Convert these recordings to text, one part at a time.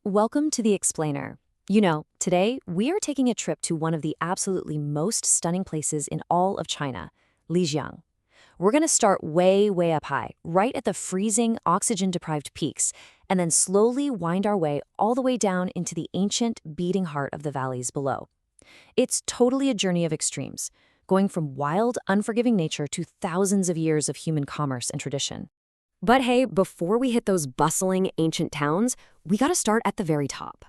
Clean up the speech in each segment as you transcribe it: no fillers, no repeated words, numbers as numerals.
Welcome to the Explainer. Today we are taking a trip to one of the absolutely most stunning places in all of China, Lijiang. We're going to start way up high, right at the freezing, oxygen-deprived peaks, and then slowly wind our way all the way down into the ancient, beating heart of the valleys below. It's totally a journey of extremes, going from wild, unforgiving nature to thousands of years of human commerce and tradition. But hey, before we hit those bustling ancient towns, we gotta start at the very top.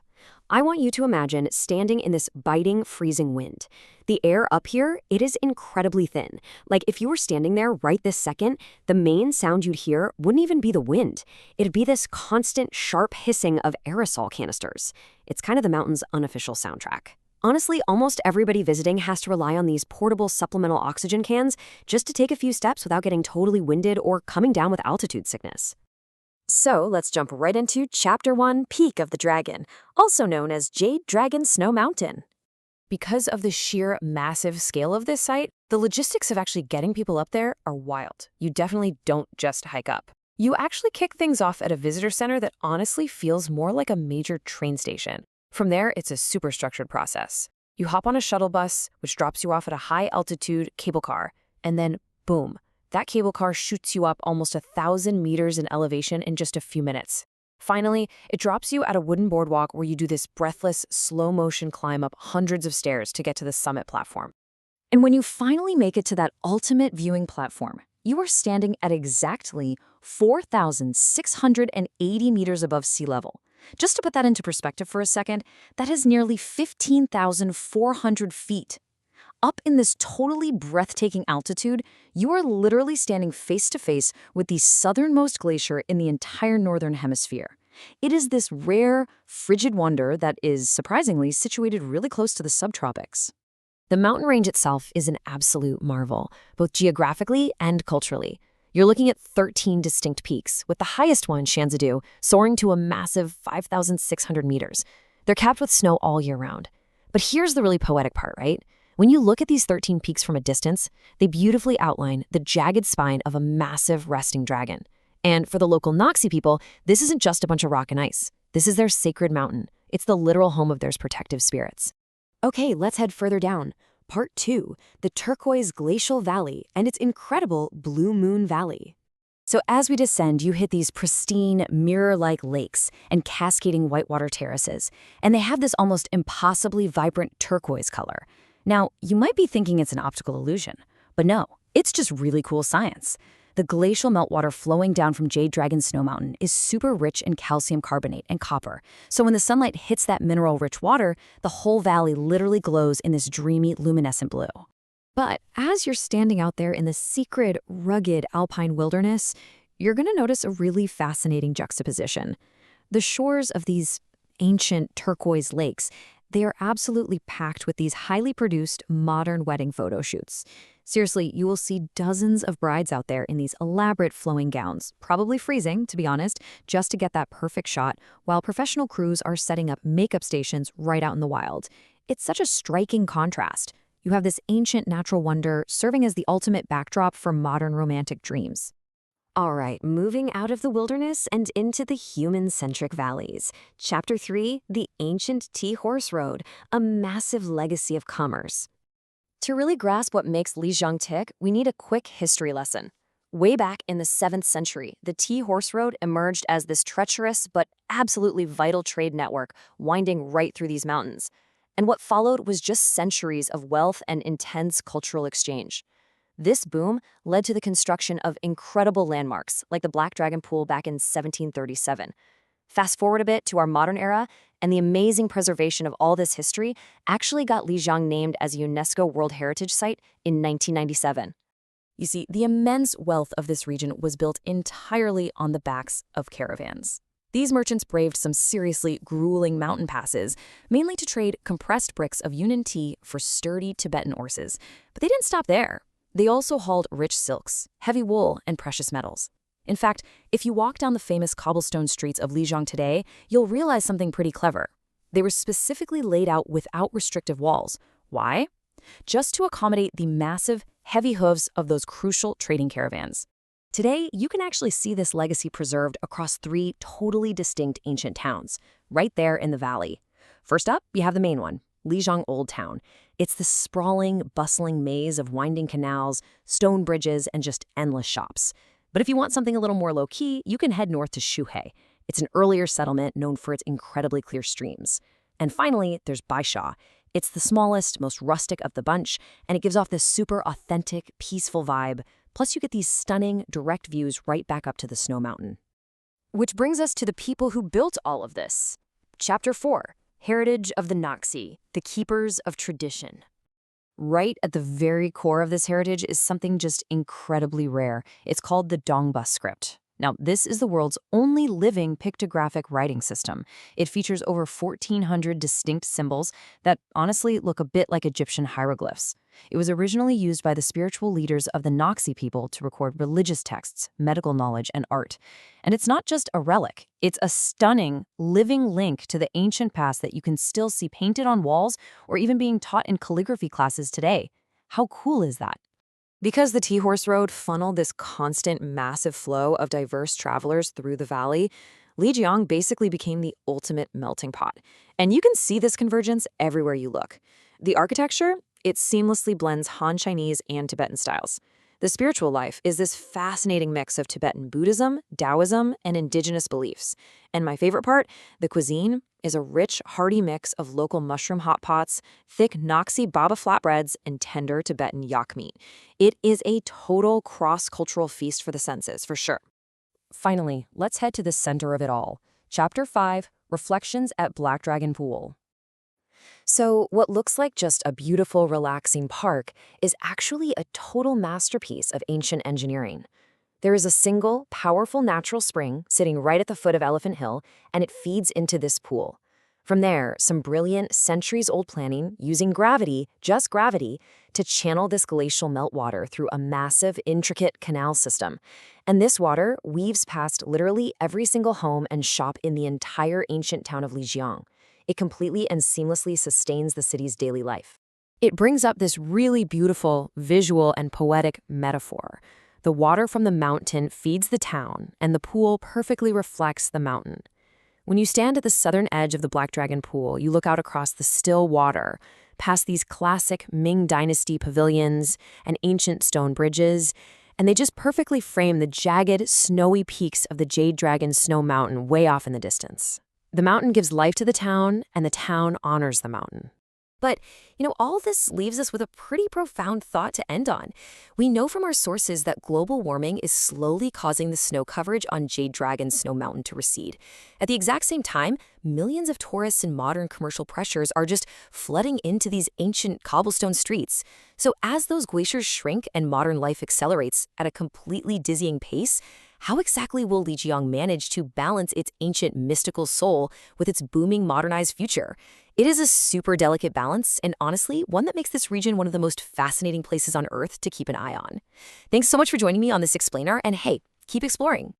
I want you to imagine standing in this biting, freezing wind. The air up here, it is incredibly thin. Like if you were standing there right this second, the main sound you'd hear wouldn't even be the wind. It'd be this constant, sharp hissing of aerosol canisters. It's kind of the mountain's unofficial soundtrack. Honestly, almost everybody visiting has to rely on these portable supplemental oxygen cans just to take a few steps without getting totally winded or coming down with altitude sickness. So let's jump right into Chapter 1, Peak of the Dragon, also known as Jade Dragon Snow Mountain. Because of the sheer massive scale of this site, the logistics of actually getting people up there are wild. You definitely don't just hike up. You actually kick things off at a visitor center that honestly feels more like a major train station. From there, it's a super structured process. You hop on a shuttle bus, which drops you off at a high-altitude cable car, and then, boom, that cable car shoots you up almost 1,000 meters in elevation in just a few minutes. Finally, it drops you at a wooden boardwalk where you do this breathless, slow-motion climb up hundreds of stairs to get to the summit platform. And when you finally make it to that ultimate viewing platform, you are standing at exactly 4,680 meters above sea level. Just to put that into perspective for a second, that is nearly 15,400 feet. Up in this totally breathtaking altitude, you are literally standing face to face with the southernmost glacier in the entire northern hemisphere. It is this rare, frigid wonder that is, surprisingly, situated really close to the subtropics. The mountain range itself is an absolute marvel, both geographically and culturally. You're looking at 13 distinct peaks, with the highest one, Shanzadu, soaring to a massive 5,600 meters. They're capped with snow all year round. But here's the really poetic part, right? When you look at these 13 peaks from a distance, they beautifully outline the jagged spine of a massive resting dragon. And for the local Naxi people, this isn't just a bunch of rock and ice. This is their sacred mountain. It's the literal home of their protective spirits. Okay, let's head further down. Part 2, the turquoise glacial valley and its incredible Blue Moon Valley. So as we descend, you hit these pristine, mirror-like lakes and cascading whitewater terraces, and they have this almost impossibly vibrant turquoise color. Now, you might be thinking it's an optical illusion, but no, it's just really cool science. The glacial meltwater flowing down from Jade Dragon Snow Mountain is super rich in calcium carbonate and copper. So when the sunlight hits that mineral-rich water, the whole valley literally glows in this dreamy, luminescent blue. But as you're standing out there in the secret, rugged alpine wilderness, you're going to notice a really fascinating juxtaposition. The shores of these ancient turquoise lakes, they are absolutely packed with these highly produced, modern wedding photo shoots. Seriously, you will see dozens of brides out there in these elaborate flowing gowns, probably freezing, to be honest, just to get that perfect shot, while professional crews are setting up makeup stations right out in the wild. It's such a striking contrast. You have this ancient natural wonder serving as the ultimate backdrop for modern romantic dreams. All right, moving out of the wilderness and into the human-centric valleys. Chapter 3, the Ancient Tea Horse Road, a massive legacy of commerce. To really grasp what makes Lijiang tick, we need a quick history lesson. Way back in the 7th century, the Tea Horse Road emerged as this treacherous but absolutely vital trade network winding right through these mountains. And what followed was just centuries of wealth and intense cultural exchange. This boom led to the construction of incredible landmarks like the Black Dragon Pool back in 1737. Fast forward a bit to our modern era, and the amazing preservation of all this history actually got Lijiang named as a UNESCO World Heritage Site in 1997. You see, the immense wealth of this region was built entirely on the backs of caravans. These merchants braved some seriously grueling mountain passes, mainly to trade compressed bricks of Yunnan tea for sturdy Tibetan horses. But they didn't stop there. They also hauled rich silks, heavy wool, and precious metals. In fact, if you walk down the famous cobblestone streets of Lijiang today, you'll realize something pretty clever. They were specifically laid out without restrictive walls. Why? Just to accommodate the massive, heavy hooves of those crucial trading caravans. Today, you can actually see this legacy preserved across 3 totally distinct ancient towns, right there in the valley. First up, you have the main one, Lijiang Old Town. It's the sprawling, bustling maze of winding canals, stone bridges, and just endless shops. But if you want something a little more low-key, you can head north to Shuhei. It's an earlier settlement known for its incredibly clear streams. And finally, there's Baisha. It's the smallest, most rustic of the bunch, and it gives off this super authentic, peaceful vibe. Plus, you get these stunning, direct views right back up to the Snow Mountain. Which brings us to the people who built all of this. Chapter 4, Heritage of the Naxi, the Keepers of Tradition. Right at the very core of this heritage is something just incredibly rare. It's called the Dongba script. Now, this is the world's only living pictographic writing system. It features over 1,400 distinct symbols that honestly look a bit like Egyptian hieroglyphs. It was originally used by the spiritual leaders of the Naxi people to record religious texts, medical knowledge, and art. And it's not just a relic. It's a stunning, living link to the ancient past that you can still see painted on walls or even being taught in calligraphy classes today. How cool is that? Because the Tea-Horse Road funneled this constant, massive flow of diverse travelers through the valley, Lijiang basically became the ultimate melting pot. And you can see this convergence everywhere you look. The architecture, it seamlessly blends Han Chinese and Tibetan styles. The spiritual life is this fascinating mix of Tibetan Buddhism, Taoism, and indigenous beliefs. And my favorite part, the cuisine, is a rich, hearty mix of local mushroom hot pots, thick Naxi baba flatbreads, and tender Tibetan yak meat. It is a total cross-cultural feast for the senses, for sure. Finally, let's head to the center of it all. Chapter 5, Reflections at Black Dragon Pool. So what looks like just a beautiful, relaxing park is actually a total masterpiece of ancient engineering. There is a single, powerful natural spring sitting right at the foot of Elephant Hill, and it feeds into this pool. From there, some brilliant, centuries-old planning using gravity, just gravity, to channel this glacial meltwater through a massive, intricate canal system. And this water weaves past literally every single home and shop in the entire ancient town of Lijiang. It completely and seamlessly sustains the city's daily life. It brings up this really beautiful, visual, and poetic metaphor. The water from the mountain feeds the town, and the pool perfectly reflects the mountain. When you stand at the southern edge of the Black Dragon Pool, you look out across the still water, past these classic Ming Dynasty pavilions and ancient stone bridges, and they just perfectly frame the jagged, snowy peaks of the Jade Dragon Snow Mountain way off in the distance. The mountain gives life to the town, and the town honors the mountain. But, all this leaves us with a pretty profound thought to end on. We know from our sources that global warming is slowly causing the snow coverage on Jade Dragon Snow Mountain to recede. At the exact same time, millions of tourists and modern commercial pressures are just flooding into these ancient cobblestone streets. So as those glaciers shrink and modern life accelerates at a completely dizzying pace, how exactly will Lijiang manage to balance its ancient mystical soul with its booming modernized future? It is a super delicate balance, and honestly, one that makes this region one of the most fascinating places on Earth to keep an eye on. Thanks so much for joining me on this explainer, and hey, keep exploring.